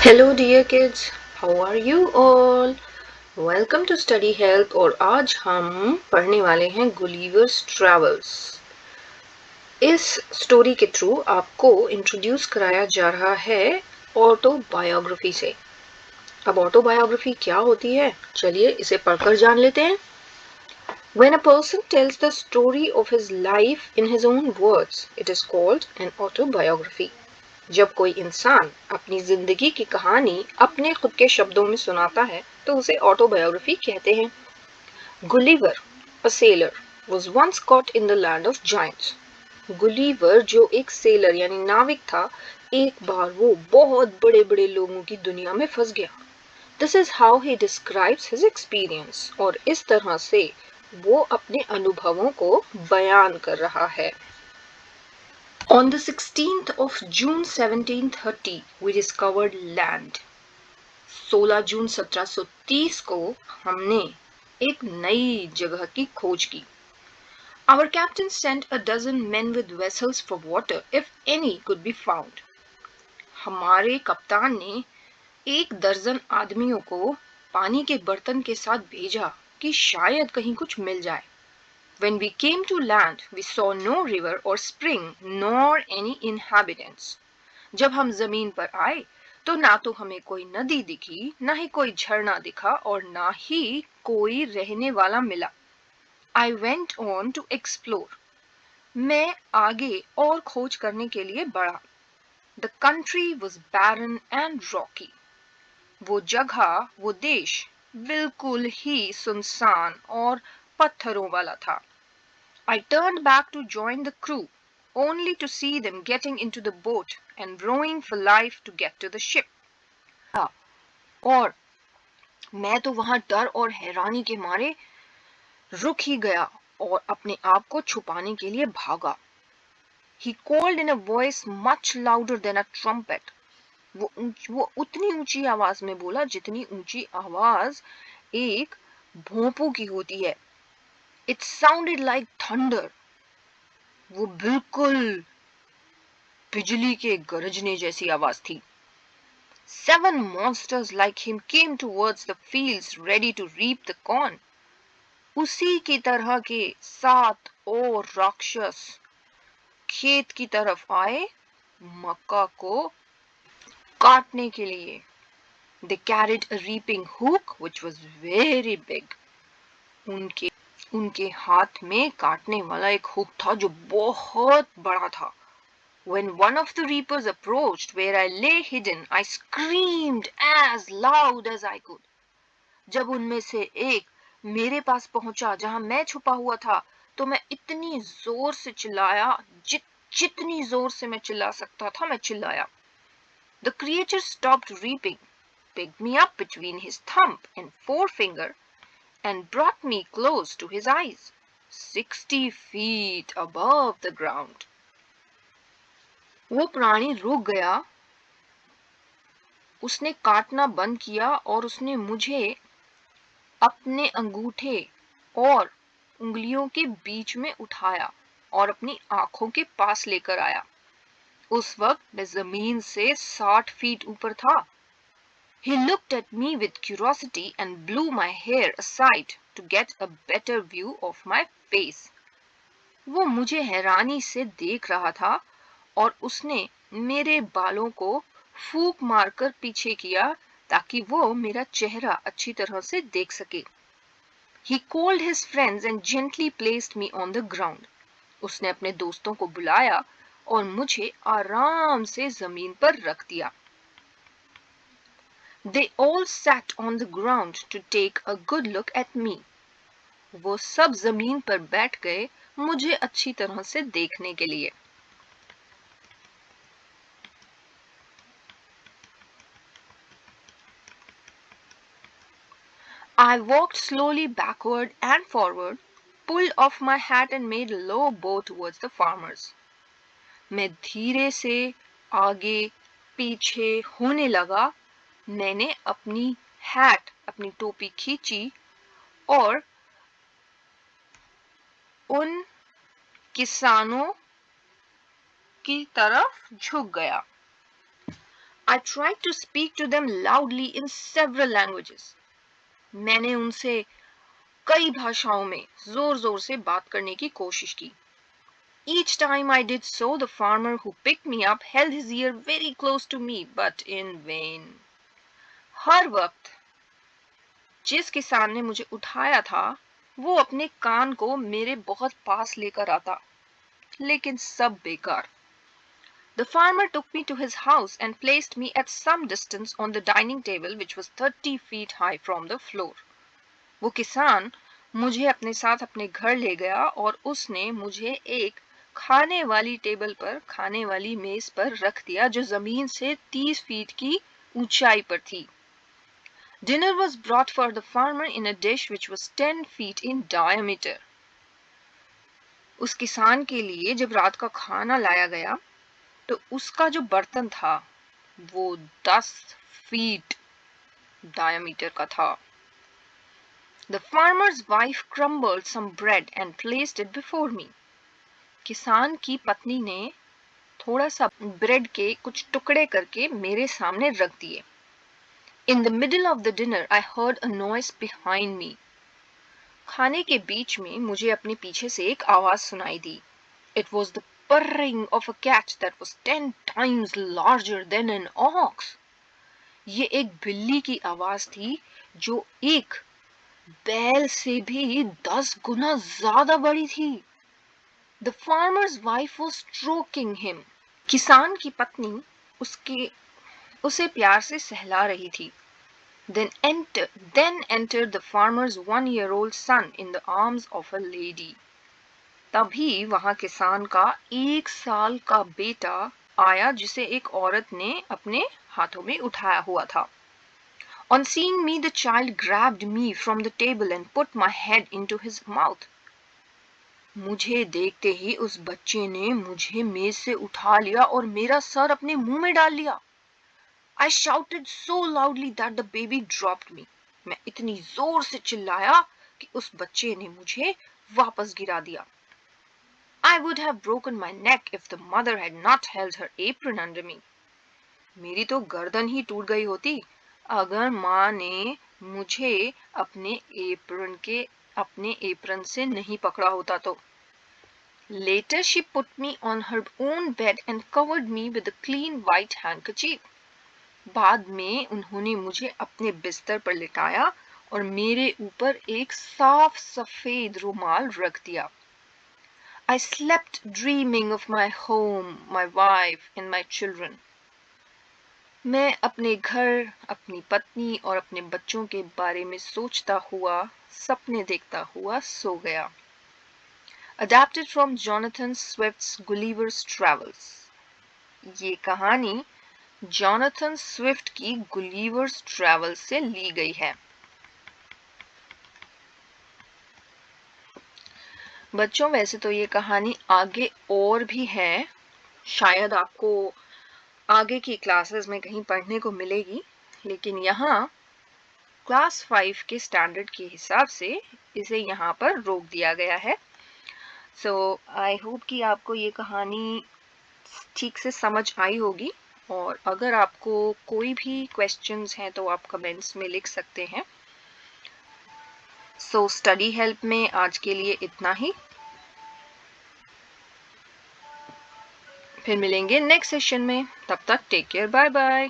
Hello dear kids, how are you all? Welcome to Study Help और आज हम पढ़ने वाले हैं गुलिवर्स ट्रैवल्स। इस स्टोरी के थ्रू आपको इंट्रोड्यूस कराया जा रहा है ऑटोबायोग्राफी से। अब ऑटोबायोग्राफी क्या होती है, चलिए इसे पढ़कर जान लेते हैं। When a person tells the story of his life in his own words, it is called an autobiography. जब कोई इंसान अपनी जिंदगी की कहानी अपने खुद के शब्दों में सुनाता है तो उसे ऑटोबायोग्राफी कहते हैं। Gulliver, a sailor, was once caught in the land of giants. Gulliver जो एक सेलर यानी नाविक था, एक बार वो बहुत बड़े बड़े लोगों की दुनिया में फंस गया। This is how he describes his experience और इस तरह से वो अपने अनुभवों को बयान कर रहा है। On the 16th of June 1730, we discovered land. 16 जून 1730 को हमने एक नई जगह की खोज की। Our captain sent a dozen men with vessels for water, if any could be found. हमारे कप्तान ने एक दर्जन आदमियों को पानी के बर्तन के साथ भेजा कि शायद कहीं कुछ मिल जाए। When we came to land, we saw no river or spring nor any inhabitants. जब हम जमीन पर आए तो ना तो हमें कोई नदी दिखी, ना ही कोई झरना दिखा और ना ही कोई रहने वाला मिला। I went on to explore. मैं आगे और खोज करने के लिए बढ़ा। The country was barren and rocky. वो जगह, वो देश बिल्कुल ही सुनसान और पत्थरों वाला था। I turned back to join the crew, only to see them getting into the boat and rowing for life to get to the ship. और मैं तो वहां डर और हैरानी के मारे रुक ही गया और अपने आप को छुपाने के लिए भागा। He called in a voice much louder than a trumpet. वो उतनी ऊंची आवाज में बोला जितनी ऊंची आवाज एक भोंपू की होती है। It sounded like thunder. वो बिल्कुल बिजली के गरजने जैसी आवाज थी। 7 monsters like him came towards the fields ready to reap the corn. उसी की तरह के 7 और राक्षस खेत की तरफ आए मक्का को काटने के लिए। They carried a reaping hook which was very big. उनके हाथ में काटने वाला एक हुक था जो बहुत बड़ा था। When one of the reapers approached where I lay hidden, I screamed as loud as I could. जब उनमें से एक मेरे पास पहुंचा जहां मैं छुपा हुआ था, तो मैं इतनी जोर से चिल्लाया, जितनी जोर से मैं चिल्ला सकता था मैं चिल्लाया। The creature stopped reaping, picked me up between his thumb and forefinger, and brought me close to his eyes, 60 feet above the ground. वो प्राणी रुक गया, उसने काटना बंद किया और उसने मुझे अपने अंगूठे और उंगलियों के बीच में उठाया और अपनी आंखों के पास लेकर आया। उस वक्त मैं जमीन से 60 फीट ऊपर था। He looked at me with curiosity and blew my hair aside to get a better view of my face. वो मुझे हैरानी से देख रहा था और उसने मेरे बालों को फूंक मारकर पीछे किया ताकि वो मेरा चेहरा अच्छी तरह से देख सके। He called his friends and gently placed me on the ground. उसने अपने दोस्तों को बुलाया और मुझे आराम से जमीन पर रख दिया। They all sat on the ground to take a good look at me. वो सब जमीन पर बैठ गए मुझे अच्छी तरह से देखने के लिए। I walked slowly backward and forward, pulled off my hat and made a low bow towards the farmers. मैं धीरे से आगे पीछे होने लगा। मैंने अपनी टोपी खींची और उन किसानों की तरफ झुक गया। I tried to speak to them loudly in several languages. मैंने उनसे कई भाषाओं में जोर जोर से बात करने की कोशिश की. Each time I did so, the farmer who picked me up held his ear very close to me, but in vain. हर वक्त जिस किसान ने मुझे उठाया था, वो अपने कान को मेरे बहुत पास लेकर आता, लेकिन सब बेकार. The farmer took me to his house and placed me at some distance on the dining table, which was 30 feet high from the floor. वो किसान मुझे अपने साथ अपने घर ले गया और उसने मुझे एक खाने वाली टेबल पर, खाने वाली मेज पर रख दिया जो जमीन से 30 फीट की ऊंचाई पर थी. Dinner was brought for the farmer in a dish which was 10 feet in diameter. उस किसान के लिए जब रात का खाना लाया गया तो उसका जो बर्तन था वो 10 फीट डायमीटर का था. The farmer's wife crumbled some bread and placed it before me. किसान की पत्नी ने थोड़ा सा ब्रेड के कुछ टुकड़े करके मेरे सामने रख दिए. In the middle of the dinner, I heard a noise behind me. खाने के बीच में मुझे अपने पीछे से एक आवाज सुनाई दी. It was the purring of a cat that was 10 times larger than an ox. ये एक बिल्ली की आवाज थी जो एक बैल से भी 10 गुना ज्यादा बड़ी थी. The farmer's wife was stroking him. किसान की पत्नी उसे प्यार से सहला रही थी. Then entered the farmer's 1-year-old son in the arms of a lady. तभी वहां किसान का 1 साल का बेटा आया जिसे एक औरत ने अपने हाथों में उठाया हुआ था. On seeing me, the child grabbed me from the table and put my head into his mouth. मुझे देखते ही उस बच्चे ने मुझे मेज से उठा लिया और मेरा सर अपने मुंह में डाल लिया. I shouted so loudly that the baby dropped me. मैं इतनी जोर से चिल्लाया कि उस बच्चे ने मुझे वापस गिरा दिया. I would have broken my neck if the mother had not held her apron under me. मेरी तो गर्दन ही टूट गई होती अगर माँ ने मुझे अपने एप्रन से नहीं पकड़ा होता तो. Later she put me on her own bed and covered me with a clean white handkerchief. बाद में उन्होंने मुझे अपने बिस्तर पर लिटाया और मेरे ऊपर एक साफ सफेद रुमाल रख दिया. I slept dreaming of my home, my wife and my children. मैं अपने घर, अपनी पत्नी और अपने बच्चों के बारे में सोचता हुआ, सपने देखता हुआ सो गया. Adapted from Jonathan Swift's Gulliver's Travels. ये कहानी जॉनथन स्विफ्ट की गुलिवर्स ट्रैवल्स से ली गई है. बच्चों वैसे तो ये कहानी आगे और भी है, शायद आपको आगे की क्लासेस में कहीं पढ़ने को मिलेगी, लेकिन यहाँ क्लास 5 के स्टैंडर्ड के हिसाब से इसे यहाँ पर रोक दिया गया है. सो आई होप कि आपको ये कहानी ठीक से समझ आई होगी और अगर आपको कोई भी क्वेश्चंस हैं तो आप कमेंट्स में लिख सकते हैं. सो स्टडी हेल्प में आज के लिए इतना ही. फिर मिलेंगे नेक्स्ट सेशन में. तब तक टेक केयर, बाय बाय.